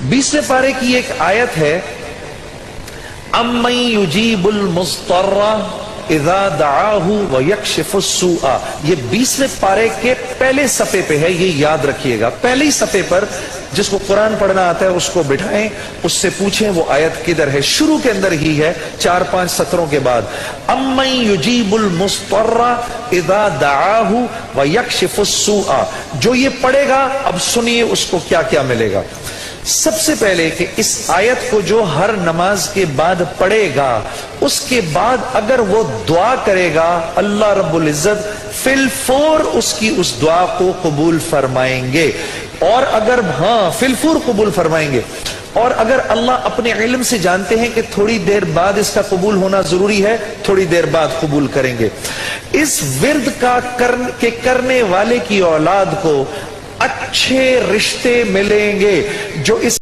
20वें पारे की एक आयत है, अम्मन युजीबुल मुज़्तर्रा इज़ा दआहु व यक्शिफुस सूआ। ये 20वें पारे के पहले सफ़े पे है, ये याद रखिएगा। पहले ही सफ़े पर जिसको कुरान पढ़ना आता है उसको बिठाएं, उससे पूछें वो आयत किधर है। शुरू के अंदर ही है, 4-5 सत्रों के बाद। अम्मन युजीबुल मुज़्तर्रा इज़ा दआहु व यक्शिफुस सूआ। जो ये पढ़ेगा, अब सुनिए उसको क्या क्या मिलेगा। सबसे पहले कि इस आयत को जो हर नमाज के बाद पढ़ेगा, उसके बाद अगर वो दुआ करेगा, अल्लाह रब्बुल इज्जत फिलफौर उसकी उस दुआ को कबूल फरमाएंगे। और अगर फिलफौर कबूल फरमाएंगे। और अगर अल्लाह अपने इल्म से जानते हैं कि थोड़ी देर बाद इसका कबूल होना जरूरी है, थोड़ी देर बाद कबूल करेंगे। इस विर्द का करने वाले की औलाद को अच्छे रिश्ते मिलेंगे। जो इस